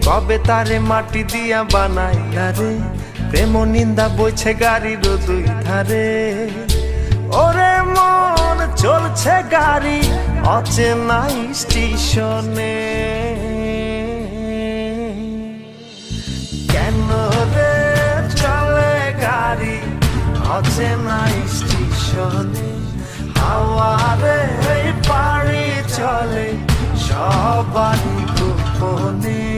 কবে তারে মাটি দিয়া বানাইলা রে, প্রেম নিন্দা বইছে গাড়ির দুই ধারে। ওরে মন চলছে গাড়ি অচেনা স্টেশনে, কেন রে চলে গাড়ি অচেনা স্টেশনে। হাওয়ারে পাড়ি চলে সবারই গোপনে।